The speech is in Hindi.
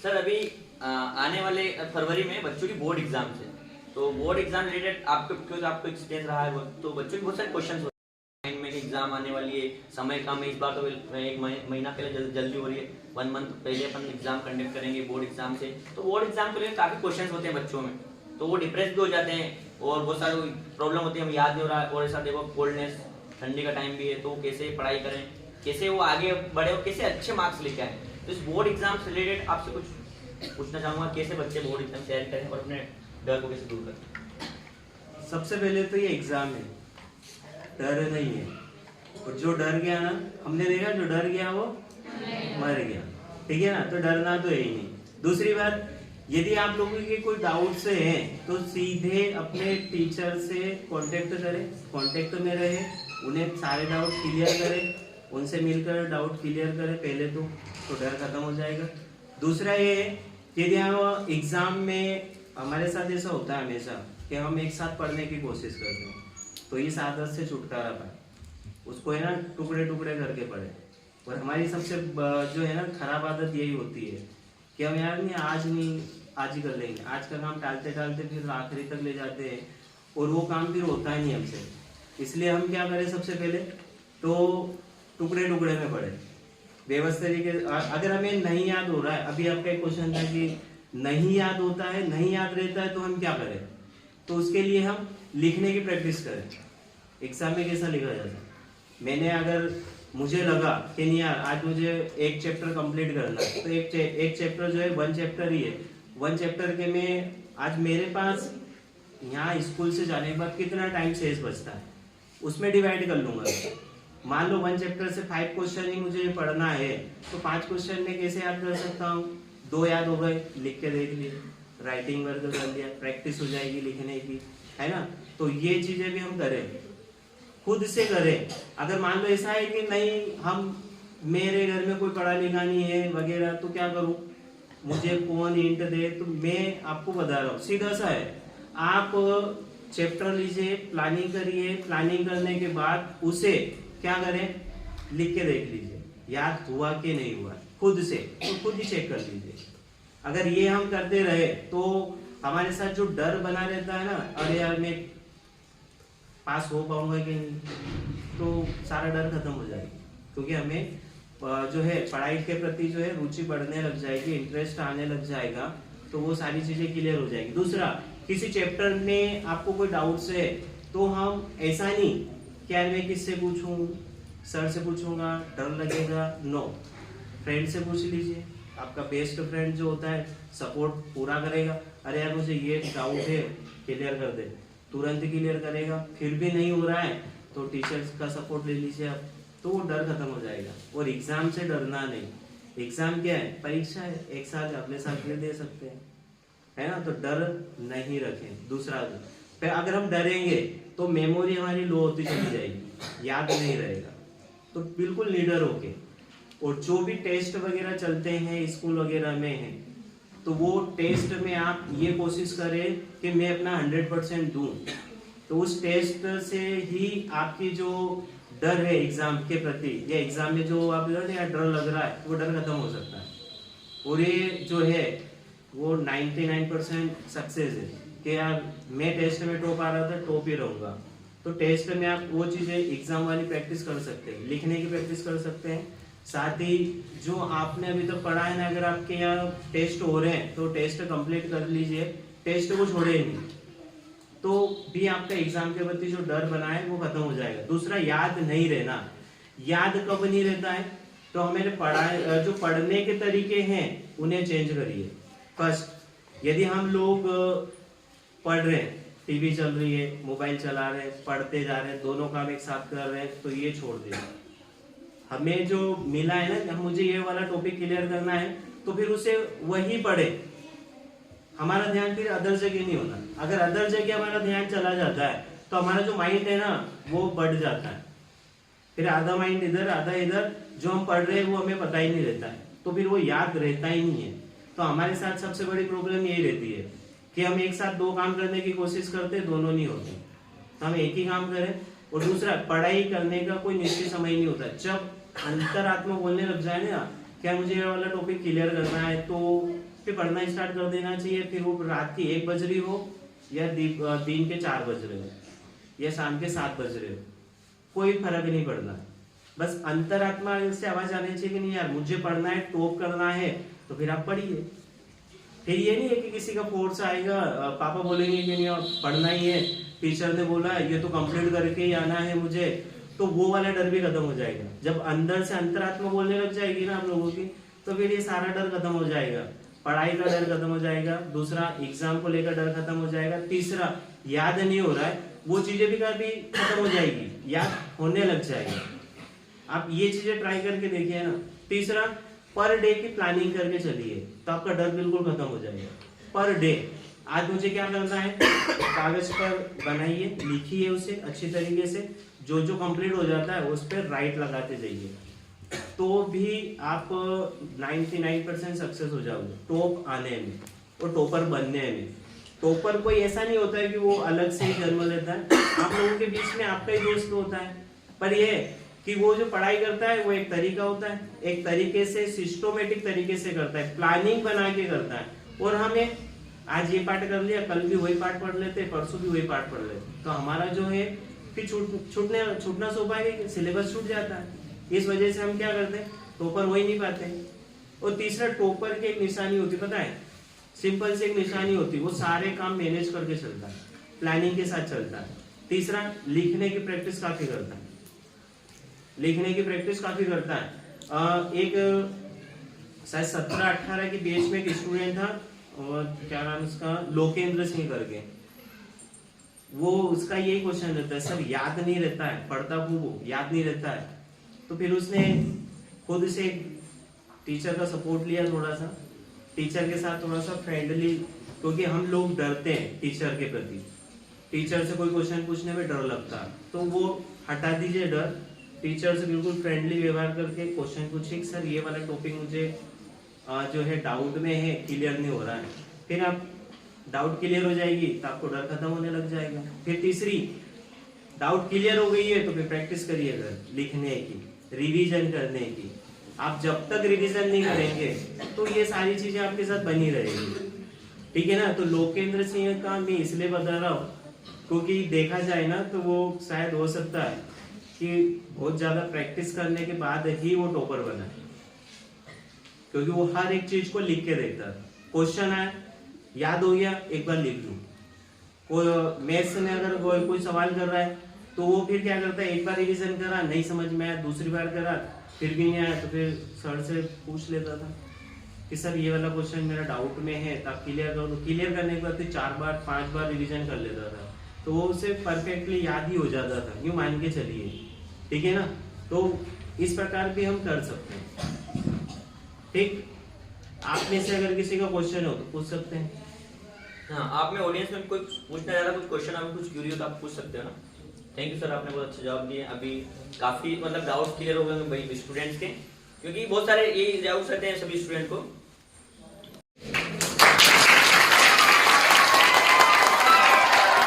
सर अभी आने वाले फरवरी में बच्चों की बोर्ड एग्जाम है, तो बोर्ड एग्जाम रिलेटेड आपको क्योंकि आपको एक्सपीरियंस रहा है तो बच्चों की बहुत सारे क्वेश्चन होते हैं में कि एग्जाम आने वाली है, समय कम है, इस बार तो एक महीना पहले जल्दी हो रही है, 1 मंथ पहले अपन एग्जाम कंडक्ट करेंगे बोर्ड एग्जाम से। तो बोर्ड एग्जाम को लेकर काफी क्वेश्चन होते हैं बच्चों में, तो वो डिप्रेस भी हो जाते हैं और बहुत सारी प्रॉब्लम होती है, हमें याद नहीं हो रहा है। और ऐसा देखो कोल्डनेस, ठंडी का टाइम भी है, तो कैसे पढ़ाई करें, कैसे वो आगे बढ़े और कैसे अच्छे मार्क्स लेके आए। तो इस बोर्ड एग्जाम से रिलेटेड आपसे कुछ पूछना चाहूंगा, कैसे बच्चे बोर्ड एग्जाम तैयारी करें और अपने डर को कैसे दूर करें। सबसे पहले तो ये एग्जाम है, डर नहीं है। और जो डर गया ना, हमने देखा जो डर गया वो मर गया, ठीक है ना। तो डरना तो है ही नहीं। दूसरी बात, यदि आप लोगों के कोई डाउट्स हैं तो सीधे अपने टीचर से कांटेक्ट करें, कांटेक्ट में रहे, उन्हें सारे डाउट क्लियर करें, उनसे मिलकर डाउट क्लियर करें पहले तो डर खत्म हो जाएगा। दूसरा ये है कि यदि हम एग्जाम में, हमारे साथ ऐसा होता है हमेशा कि हम एक साथ पढ़ने की कोशिश करते हैं, तो इस आदत से छुटकारा पाए, उसको है ना टुकड़े टुकड़े करके पढ़े। और हमारी सबसे जो है ना खराब आदत यही होती है कि हम यार नहीं आज ही कर लेंगे, आज का काम टालते टालते फिर आखिरी तक ले जाते हैं और वो काम फिर होता ही नहीं हमसे। इसलिए हम क्या करें, सबसे पहले तो टुकड़े टुकड़े में पढ़े व्यवस्थित तरीके। अगर हमें नहीं याद हो रहा है, अभी आपका एक क्वेश्चन था कि नहीं याद होता है, नहीं याद रहता है, तो हम क्या करें, तो उसके लिए हम लिखने की प्रैक्टिस करें। एग्जाम में कैसा लिखा जाता है, मैंने अगर मुझे लगा कि नहीं यार आज मुझे एक चैप्टर कंप्लीट करना है, तो एक चैप्टर जो है 1 चैप्टर ही है, 1 चैप्टर के में आज मेरे पास यहाँ स्कूल से जाने के बाद कितना टाइम शेष बचता है, उसमें डिवाइड कर लूंगा। मान लो 1 चैप्टर से 5 क्वेश्चन ही मुझे पढ़ना है, तो 5 क्वेश्चन में कैसे याद कर सकता हूँ, 2 याद हो गए, लिख के देख लिए, राइटिंग वर्क कर लिया, प्रैक्टिस हो जाएगी लिखने की, है ना। तो ये चीजें भी हम करें, खुद से करें। अगर मान लो ऐसा है कि नहीं मेरे घर में कोई पढ़ा लिखा नहीं है वगैरह, तो क्या करूं, मुझे कौन हिंट दे, तो मैं आपको बता रहा हूँ, सीधा सा है। आप चैप्टर लीजिए, प्लानिंग करिए, प्लानिंग करने के बाद उसे क्या करें, लिख के देख लीजिए, याद हुआ कि नहीं हुआ, खुद से, तो खुद ही चेक कर लीजिए। अगर ये हम करते रहे तो हमारे साथ जो डर बना रहता है ना, अरे यार मैं पास हो पाऊंगा कि नहीं, तो सारा डर खत्म हो जाएगा। क्योंकि हमें जो है पढ़ाई के प्रति जो है रुचि बढ़ने लग जाएगी, इंटरेस्ट आने लग जाएगा, तो वो सारी चीजें क्लियर हो जाएगी। दूसरा, किसी चैप्टर में आपको कोई डाउट्स है तो हम ऐसा नहीं कि यार मैं किससे पूछूं, सर से पूछूंगा, डर लगेगा, नो, फ्रेंड से पूछ लीजिए। आपका बेस्ट फ्रेंड जो होता है सपोर्ट पूरा करेगा, अरे यार मुझे ये डाउट है, क्लियर कर दे, तुरंत क्लियर करेगा। फिर भी नहीं हो रहा है तो टीचर्स का सपोर्ट ले लीजिए आप, तो वो डर खत्म हो जाएगा। और एग्जाम से डरना नहीं, एग्जाम क्या है, परीक्षा है, एक साथ अपने साथ दे सकते हैं, है ना। तो डर नहीं रखें। दूसरा, फिर अगर हम डरेंगे तो मेमोरी हमारी लो होती चली जाएगी, याद नहीं रहेगा। तो बिल्कुल लीडर होके, और जो भी टेस्ट वगैरह चलते हैं स्कूल वगैरह में है, तो वो टेस्ट में आप ये कोशिश करें कि मैं अपना 100% दूं। तो उस टेस्ट से ही आपकी जो डर है एग्जाम के प्रति, या एग्जाम में जो आप डर लग रहा है, वो डर खत्म हो सकता है। और ये जो है वो 99% सक्सेस है कि यार मैं टेस्ट में टॉप आ रहा था, टॉप ही रहूंगा। तो टेस्ट में आप वो चीजें एग्जाम वाली प्रैक्टिस कर सकते हैं, लिखने की प्रैक्टिस कर सकते हैं। साथ ही जो आपने अभी तक पढ़ा है ना, अगर आपके यहाँ टेस्ट हो रहे हैं तो टेस्ट कंप्लीट कर लीजिए, टेस्ट को छोड़े नहीं, तो भी आपका एग्जाम के प्रति जो डर बना है वो खत्म हो जाएगा। दूसरा, याद नहीं रहना। याद कब नहीं रहता है, तो हमें जो पढ़ने के तरीके हैं उन्हें चेंज करिए। फर्स्ट, यदि हम लोग पढ़ रहे हैं, टीवी चल रही है, मोबाइल चला रहे हैं, पढ़ते जा रहे हैं, दोनों काम एक साथ कर रहे हैं, तो ये छोड़ दीजिए। हमें जो मिला है ना, मुझे ये वाला टॉपिक क्लियर करना है, तो फिर उसे वही पढ़े, हमारा ध्यान फिर अदर जगह नहीं होना। अगर अदर जगह हमारा ध्यान चला जाता है तो हमारा जो माइंड है ना वो बढ़ जाता है, फिर आधा माइंड इधर आधा इधर, जो हम पढ़ रहे हैं वो हमें पता ही नहीं रहता है, तो फिर वो याद रहता ही नहीं है। तो हमारे साथ सबसे बड़ी प्रॉब्लम यही रहती है कि हम एक साथ 2 काम करने की कोशिश करते हैं, दोनों नहीं होते, तो हम एक ही काम करें। और दूसरा, पढ़ाई करने का कोई निश्चित समय नहीं होता। जब अंतरात्मा बोलने लग जाए ना क्या मुझे ये वाला टॉपिक क्लियर करना है, तो फिर पढ़ना स्टार्ट कर देना चाहिए। फिर वो रात की 1 बज रही हो या दिन के 4 बज रहे हो या शाम के 7 बज रहे हो, कोई फर्क नहीं पड़ना। बस अंतरात्मा से आवाज आनी चाहिए कि नहीं यार मुझे पढ़ना है, टॉप करना है, तो फिर आप पढ़िए। फिर ये नहीं है कि किसी का फोर्स आएगा, पापा बोलेंगे कि नहीं अब पढ़ना ही है, टीचर ने बोला ये तो कंप्लीट करके ही आना है मुझे, तो वो वाला डर भी खत्म हो जाएगा। जब अंदर से अंतरात्मा बोलने लग जाएगी ना आप लोगों की, तो फिर ये सारा डर खत्म हो जाएगा। पढ़ाई का डर खत्म हो जाएगा, दूसरा एग्जाम को लेकर डर खत्म हो जाएगा, तीसरा याद नहीं हो रहा है वो चीजें भी कभी खत्म हो जाएगी, याद होने लग जाएगा। आप ये चीजें ट्राई करके देखिए ना। तीसरा, पर डे की प्लानिंग करके चलिए तो आपका डर बिल्कुल खत्म हो जाएगा। पर डे आज मुझे क्या करना है, कागज पर बनाइए, लिखिए उसे अच्छी तरीके से, जो जो कंप्लीट हो जाता है उस पर राइट लगाते जाइए, तो भी आप 99% सक्सेस हो जाओगे टॉप आने में और टॉपर बनने में। टॉपर कोई ऐसा नहीं होता है कि वो अलग से ही जन्म लेता है, आप लोगों के बीच में आपका ही दोस्त होता है। पर ये कि वो जो पढ़ाई करता है वो एक तरीका होता है, एक तरीके से सिस्टमेटिक तरीके से करता है, प्लानिंग बना के करता है। और हमें आज ये पाठ कर लिया, कल भी वही पाठ पढ़ लेते, परसों भी वही पाठ पढ़ लेते, तो हमारा जो है फिर छूटना स्वाभाविक है, सिलेबस छूट जाता है। इस वजह से हम क्या करते हैं, टॉपर हो ही नहीं पाते। और तीसरा, टॉपर की एक निशानी होती पता है, सिंपल से एक निशानी होती, वो सारे काम मैनेज करके चलता है, प्लानिंग के साथ चलता है। तीसरा, लिखने की प्रैक्टिस काफी करता है, लिखने की प्रैक्टिस काफी करता है। एक शायद 17-18 की बैच में एक स्टूडेंट था, और क्या नाम उसका, लोकेंद्र सिंह करके, वो उसका यही क्वेश्चन रहता है, सर याद नहीं रहता है, पढ़ता खूब याद नहीं रहता है। तो फिर उसने खुद से टीचर का सपोर्ट लिया, थोड़ा सा टीचर के साथ थोड़ा सा फ्रेंडली, क्योंकि हम लोग डरते हैं टीचर के प्रति, टीचर से कोई क्वेश्चन पूछने में डर लगता है, तो वो हटा दीजिए डर, टीचर से बिल्कुल फ्रेंडली व्यवहार करके क्वेश्चन पूछिए, सर ये वाला टॉपिक मुझे जो है डाउट में है, क्लियर नहीं हो रहा है। फिर आप डाउट क्लियर हो जाएगी तो आपको डर खत्म होने लग जाएगा। फिर तीसरी, डाउट क्लियर हो गई है तो फिर प्रैक्टिस करिएगा लिखने की, रिवीजन करने की। आप जब तक रिवीजन नहीं करेंगे तो ये सारी चीजें आपके साथ बनी रहेगी, ठीक है ना। तो लोकेंद्र सिंह का मैं इसलिए बता रहा हूँ क्योंकि देखा जाए ना तो वो शायद हो सकता है कि बहुत ज्यादा प्रैक्टिस करने के बाद ही वो टॉपर बना, क्योंकि वो हर एक चीज को लिख के देखता है। क्वेश्चन है याद हो गया, एक बार लिख लूं। कोई मैथ्स में अगर कोई सवाल कर रहा है तो वो फिर क्या करता है, एक बार रिवीजन करा, नहीं समझ में आया, दूसरी बार करा, फिर भी नहीं आया, तो फिर सर से पूछ लेता था कि सर ये वाला क्वेश्चन मेरा डाउट में है, तब क्लियर करो। तो क्लियर करने के बाद फिर 4 बार 5 बार रिवीजन कर लेता था, तो वो उसे परफेक्टली याद ही हो जाता था, यूं मान के चलिए, ठीक है ना। तो इस प्रकार भी हम कर सकते हैं, ठीक। आप में से अगर किसी का क्वेश्चन हो तो पूछ सकते हैं। हाँ, आप में ऑडियंस में कोई पूछना चाह रहा, कुछ क्वेश्चन आप कुछ क्यूरी हो तो आप पूछ सकते हो ना। थैंक यू सर, आपने बहुत अच्छा जवाब दिए। अभी काफी मतलब डाउट्स क्लियर हो गए भाई स्टूडेंट्स के, क्योंकि बहुत सारे ये डाउट्स रहते हैं सभी स्टूडेंट को।